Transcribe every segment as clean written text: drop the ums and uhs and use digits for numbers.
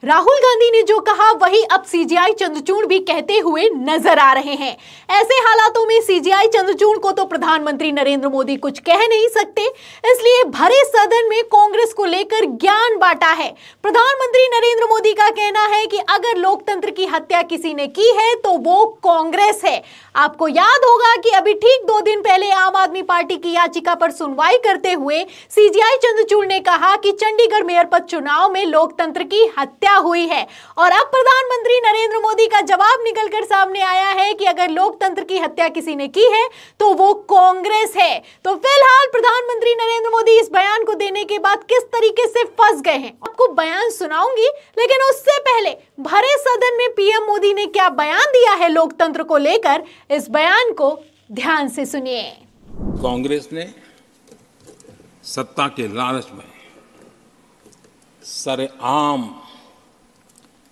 राहुल गांधी ने जो कहा वही अब सीजेआई चंद्रचूड़ भी कहते हुए नजर आ रहे हैं। ऐसे हालातों में सीजेआई चंद्रचूड़ को तो प्रधानमंत्री नरेंद्र मोदी कुछ कह नहीं सकते, इसलिए भरे सदन में कांग्रेस को लेकर ज्ञान बांटा है। प्रधानमंत्री नरेंद्र मोदी का कहना है कि अगर लोकतंत्र की हत्या किसी ने की है तो वो कांग्रेस है। आपको याद होगा कि अभी ठीक 2 दिन पहले आम आदमी पार्टी की याचिका पर सुनवाई करते हुए सीजेआई चंद्रचूड़ ने कहा कि चंडीगढ़ मेयर पद चुनाव में लोकतंत्र की हत्या हुई है। और अब प्रधानमंत्री नरेंद्र मोदी का जवाब निकलकर सामने आया है कि अगर लोकतंत्र की हत्या किसी ने की है तो वो कांग्रेस है। तो फिलहाल प्रधानमंत्री नरेंद्र मोदी इस बयान को देने के बाद किस तरीके से फंस गए हैं, आपको बयान सुनाऊंगी, लेकिन उससे पहले भरे सदन में पीएम मोदी ने क्या बयान दिया है लोकतंत्र को लेकर, इस बयान को ध्यान से सुनिए। कांग्रेस ने सत्ता के लालच में सरेआम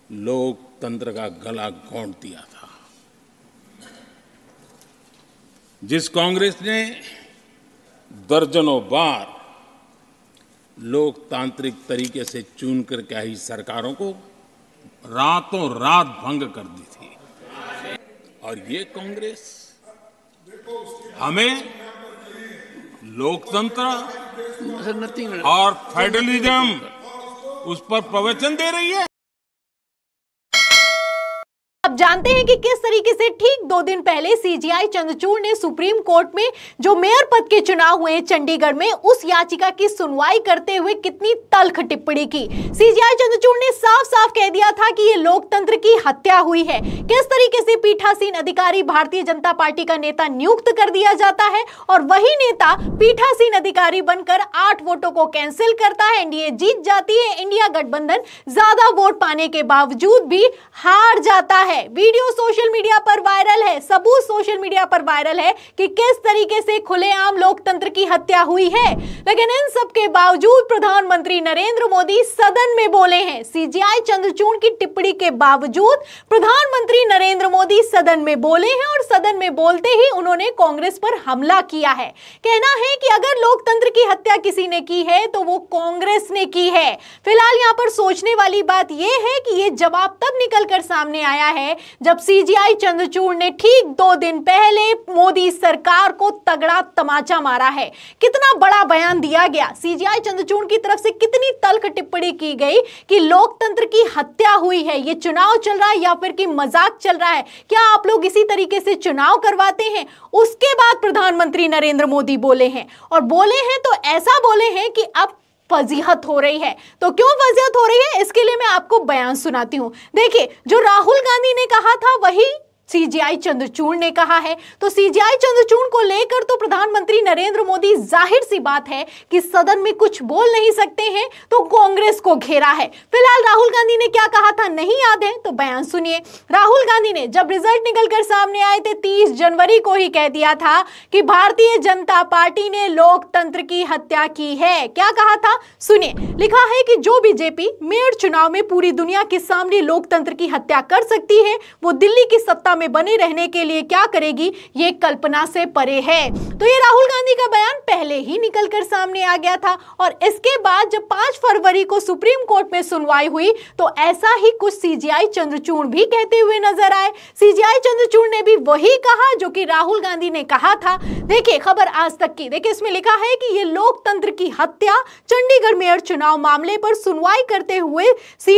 लोकतंत्र का गला घोंट दिया था। जिस कांग्रेस ने दर्जनों बार लोकतांत्रिक तरीके से चुनकर के आई सरकारों को रातों रात भंग कर दी थी, और ये कांग्रेस हमें लोकतंत्र और फेडरलिज्म उस पर प्रवचन दे रही है। अब जानते हैं कि किस तरीके से ठीक 2 दिन पहले सीजेआई चंद्रचूड़ ने सुप्रीम कोर्ट में जो मेयर पद के चुनाव हुए चंडीगढ़ में उस याचिका की सुनवाई करते हुए कितनी तल्ख टिप्पणी की। सीजेआई चंद्रचूड़ ने साफ साफ कह दिया था कि ये लोकतंत्र की हत्या हुई है। किस तरीके से पीठासीन अधिकारी भारतीय जनता पार्टी का नेता नियुक्त कर दिया जाता है और वही नेता पीठासीन अधिकारी बनकर 8 वोटों को कैंसिल करता है, एनडीए जीत जाती है, इंडिया गठबंधन ज्यादा वोट पाने के बावजूद भी हार जाता है। वीडियो सोशल मीडिया पर वायरल है, सबूत सोशल मीडिया पर वायरल है कि किस तरीके से खुलेआम लोकतंत्र की हत्या हुई है। लेकिन इन सब के बावजूद प्रधानमंत्री नरेंद्र मोदी सदन में बोले हैं। सीजेआई चंद्रचूड़ की टिप्पणी के बावजूद प्रधानमंत्री नरेंद्र मोदी सदन में बोले हैं और सदन में बोलते ही उन्होंने कांग्रेस पर हमला किया है। कहना है कि अगर लोकतंत्र की हत्या किसी ने की है तो वो कांग्रेस ने की है। फिलहाल यहां पर सोचने वाली बात यह है कि यह जवाब तब निकलकर सामने आया है जब सीजेआई चंद्रचूड़ ने ठीक 2 दिन पहले मोदी सरकार को तगड़ा तमाचा मारा है। कितना बड़ा बयान दिया गया, सीजेआई चंद्रचूड़ की तरफ से कितनी तल्ख टिप्पणी की गई कि लोकतंत्र की हत्या हुई है, ये चुनाव चल रहा है या फिर कि मजाक चल रहा है, क्या आप लोग इसी तरीके से चुनाव करवाते हैं। उसके बाद प्रधानमंत्री नरेंद्र मोदी बोले हैं, और बोले हैं तो ऐसा बोले हैं कि अब फजीहत हो रही है। तो क्यों फजीहत हो रही है, इसके लिए मैं आपको बयान सुनाती हूं। देखिए, जो राहुल गांधी ने कहा था वही सीजेआई चंद्रचूड़ ने कहा है। तो सीजेआई चंद्रचूड़ को लेकर तो प्रधानमंत्री नरेंद्र मोदी जाहिर सी बात है कि सदन में कुछ बोल नहीं सकते हैं, तो कांग्रेस को घेरा है। फिलहाल राहुल गांधी ने क्या कहा था नहीं याद है तो बयान सुनिए। राहुल गांधी ने जब रिजल्ट निकलकर सामने आए थे 30 जनवरी को ही कह दिया था कि भारतीय जनता पार्टी ने लोकतंत्र की हत्या की है। क्या कहा था सुनिए, लिखा है कि जो बीजेपी मेयर चुनाव में पूरी दुनिया के सामने लोकतंत्र की हत्या कर सकती है, वो दिल्ली की सत्ता में बने रहने के लिए क्या करेगी, ये कल्पना से परे है। तो ये राहुल गांधी का बयान पहले ही निकलकर सामने आ गया था, और इसके बाद जब 5 फरवरी को सुप्रीम कोर्ट में सुनवाई हुई तो ऐसा ही कुछ सीजेआई चंद्रचूड़ भी कहते हुए नजर आए। सीजेआई चंद्रचूड़ ने भी वही कहा जो कि राहुल गांधी ने कहा था। देखिए खबर आज तक की, देखिए इसमें लिखा है कि ये लोकतंत्र की हत्या, चंडीगढ़ मेयर चुनाव मामले पर सुनवाई करते हुए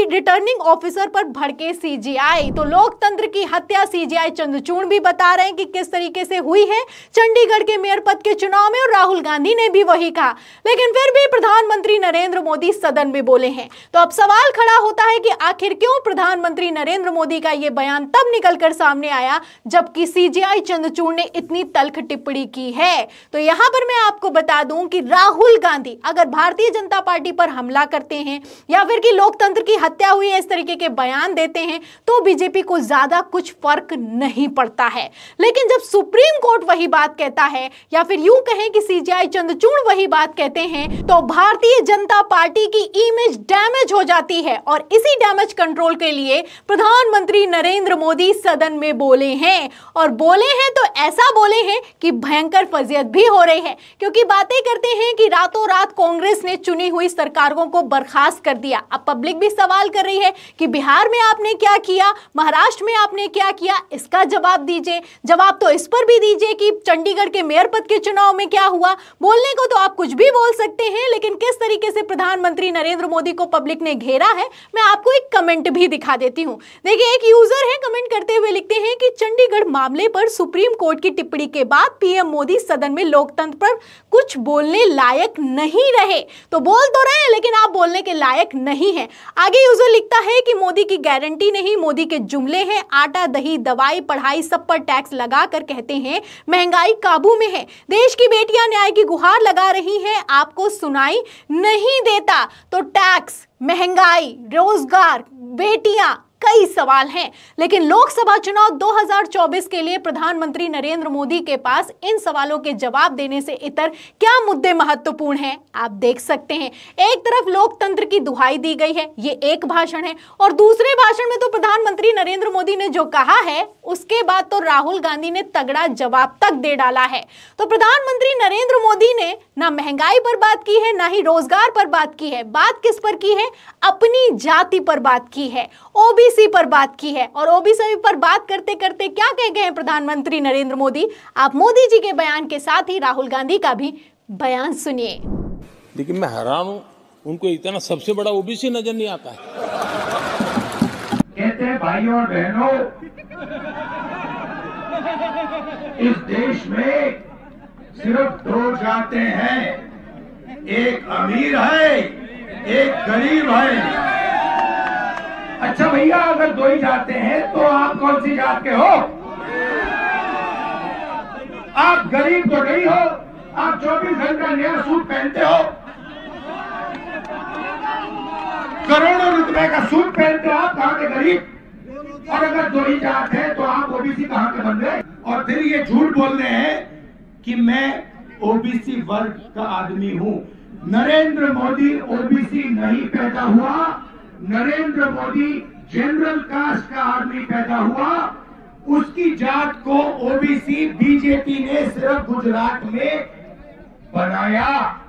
रिटर्निंग ऑफिसर पर भड़के सीजेआई। तो लोकतंत्र की हत्या सीजेआई चंद्रचूड़ भी बता रहे हैं कि किस तरीके से हुई है चंडीगढ़ के मेयर पद के चुनाव में, और राहुल गांधी ने भी वही कहा। लेकिन फिर भी प्रधानमंत्री नरेंद्र मोदी सदन में बोले हैं। तो अब सवाल खड़ा होता है कि आखिर क्यों प्रधानमंत्री नरेंद्र मोदी का यह बयान तब निकलकर सामने आया जबकि सीजेआई चंद्रचूड़ ने इतनी तल्ख टिप्पणी की है। तो यहां पर मैं आपको बता दूं कि राहुल गांधी अगर भारतीय जनता पार्टी पर हमला करते हैं या फिर कि लोकतंत्र की हत्या हुई है इस तरीके के बयान देते हैं तो बीजेपी को ज्यादा कुछ फर्क नहीं पड़ता है। लेकिन जब सुप्रीम कोर्ट वही बात कहता है या फिर यूं कहें कि सीजीआई चंद्रचूड़ वही बात कहते हैं तो भारतीय जनता पार्टी की इमेज डैमेज हो जाती है। और इसी डैमेज कंट्रोल के लिए प्रधानमंत्री नरेंद्र मोदी सदन में बोले हैं, और बोले हैं तो ऐसा बोले हैं कि भयंकर फजीहत भी हो रही है, क्योंकि बातें करते हैं कि रातों रात कांग्रेस ने चुनी हुई सरकारों को बर्खास्त कर दिया। अब पब्लिक भी सवाल कर रही है कि बिहार में आपने क्या किया, महाराष्ट्र में आपने क्या किया, इसका जवाब दीजिए। जवाब तो इस पर भी दीजिए कि चंडीगढ़ के मेयर पद के चुनाव में क्या हुआ। बोलने को तो आप कुछ भी बोल सकते हैं, लेकिन किस तरीके से प्रधानमंत्री नरेंद्र मोदी को पब्लिक ने घेरा है, मैं आपको एक कमेंट भी दिखा देती हूं। देखिए, एक यूजर है, कमेंट करते हुए लिखते हैं कि चंडीगढ़ मामले पर सुप्रीम कोर्ट की टिप्पणी के बाद पीएम मोदी सदन में लोकतंत्र पर कुछ बोलने लायक नहीं रहे। तो बोल तो रहे हैं, लेकिन आप बोलने के लायक नहीं है। आगे यूजर लिखता है कि मोदी की गारंटी नहीं, मोदी के जुमले हैं। आटा, दही, दवाई, पढ़ाई सब पर टैक्स लगाकर कहते हैं महंगाई काबू में है। देश की बेटियां न्याय की गुहार लगा रही हैं, आपको सुनाई नहीं देता। तो टैक्स, महंगाई, रोजगार, बेटियां, कई सवाल हैं। लेकिन लोकसभा चुनाव 2024 के लिए प्रधानमंत्री नरेंद्र मोदी के पास इन सवालों के जवाब देने से इतर क्या मुद्दे महत्वपूर्ण हैं, आप देख सकते हैं। एक तरफ लोकतंत्र की दुहाई दी गई है, ये एक भाषण है, और दूसरे भाषण में तो प्रधानमंत्री नरेंद्र मोदी ने जो कहा है उसके बाद तो राहुल गांधी ने तगड़ा जवाब तक दे डाला है। तो प्रधानमंत्री नरेंद्र मोदी ने ना महंगाई पर बात की है, ना ही रोजगार पर बात की है। बात किस पर की है? अपनी जाति पर बात की है, ओबीसी पर बात की है। और ओबीसी पर बात करते करते क्या कह गए हैं प्रधानमंत्री नरेंद्र मोदी? आप मोदी जी के बयान के साथ ही राहुल गांधी का भी बयान सुनिए। लेकिन मैं हैरान हूं, उनको इतना सबसे बड़ा ओबीसी नजर नहीं आता है। कहते हैं भाइयों और बहनों, इस देश में सिर्फ दो जातें हैं, एक अमीर है, एक गरीब है। अच्छा भैया, अगर दो ही जाते हैं तो आप कौन सी जात के हो? आप गरीब तो नहीं हो, आप 24 घंटा नया सूट पहनते हो, करोड़ों रुपए का सूट पहनते हो, आप कहां के गरीब? और अगर दो ही जात है तो आप ओबीसी कहां के बन गए? और फिर ये झूठ बोल रहे हैं कि मैं ओबीसी वर्ग का आदमी हूं। नरेंद्र मोदी ओबीसी नहीं पैदा हुआ, नरेंद्र मोदी जनरल कास्ट का आदमी पैदा हुआ। उसकी जात को ओबीसी बीजेपी ने सिर्फ गुजरात में बनाया।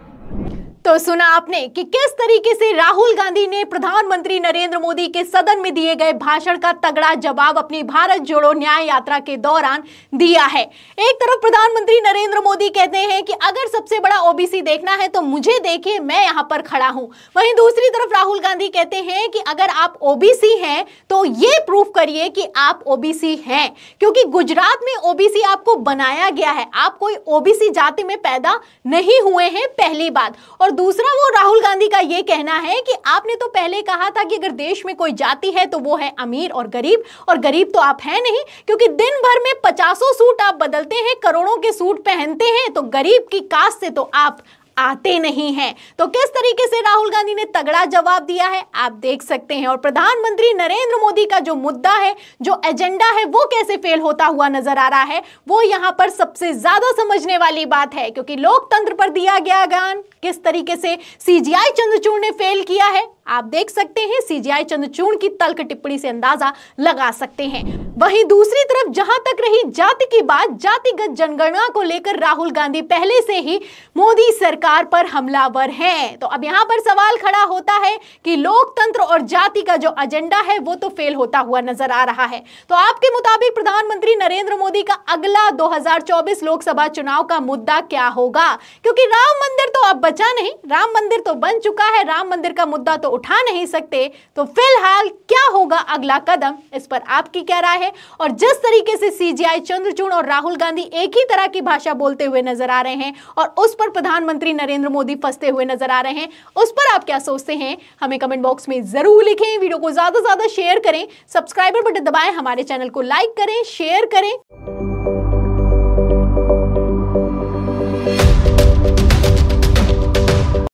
तो सुना आपने कि किस तरीके से राहुल गांधी ने प्रधानमंत्री नरेंद्र मोदी के सदन में दिए गए भाषण का तगड़ा जवाब अपनी भारत जोड़ो न्याय यात्रा के दौरान दिया है। एक तरफ प्रधानमंत्री नरेंद्र मोदी कहते हैं कि अगर सबसे बड़ा ओबीसी देखना है तो मुझे देखिए, मैं यहां पर खड़ा हूं। वहीं दूसरी तरफ राहुल गांधी कहते हैं कि अगर आप ओबीसी हैं तो ये प्रूफ करिए कि आप ओबीसी हैं, क्योंकि गुजरात में ओबीसी आपको बनाया गया है, आप कोई ओबीसी जाति में पैदा नहीं हुए हैं, पहली बात। और दूसरा, वो राहुल गांधी का ये कहना है कि आपने तो पहले कहा था कि अगर देश में कोई जाति है तो वो है अमीर और गरीब तो आप हैं नहीं, क्योंकि दिन भर में 50 सूट आप बदलते हैं, करोड़ों के सूट पहनते हैं, तो गरीब की कास्ट से तो आप आते नहीं हैं। तो किस तरीके से राहुल गांधी ने तगड़ा जवाब दिया है आप देख सकते हैं। और प्रधानमंत्री नरेंद्र मोदी का जो मुद्दा है, जो एजेंडा है, वो कैसे फेल होता हुआ नजर आ रहा है, वो यहां पर सबसे ज्यादा समझने वाली बात है। क्योंकि लोकतंत्र पर दिया गया ज्ञान किस तरीके से सीजीआई चंद्रचूड़ ने फेल किया है आप देख सकते हैं। सीजीआई चंद्रचूड़ की तल्ख टिप्पणी से अंदाजा लगा सकते हैं। वहीं दूसरी तरफ जहां तक रही जाति की बात, जातिगत जनगणना को लेकर राहुल गांधी पहले से ही मोदी सरकार पर हमलावर हैं। तो अब यहां पर सवाल खड़ा होता है कि लोकतंत्र और जाति का जो एजेंडा है वो तो फेल होता हुआ नजर आ रहा है। तो आपके मुताबिक प्रधानमंत्री नरेंद्र मोदी का अगला 2024 लोकसभा चुनाव का मुद्दा क्या होगा? क्योंकि राम मंदिर तो अब बचा नहीं, राम मंदिर तो बन चुका है, राम मंदिर का मुद्दा तो उठा नहीं सकते। तो फिलहाल क्या होगा अगला कदम, इस पर आपकी क्या राय है? और जिस तरीके से सीजीआई चंद्रचूड़ और राहुल गांधी एक ही तरह की भाषा बोलते हुए नजर आ रहे हैं और उस पर प्रधानमंत्री नरेंद्र मोदी फंसते हुए नजर आ रहे हैं, उस पर आप क्या सोचते हैं हमें कमेंट बॉक्स में जरूर लिखें। वीडियो को ज्यादा से ज्यादा शेयर करें, सब्सक्राइबर बटन दबाएं, हमारे चैनल को लाइक करें, शेयर करें।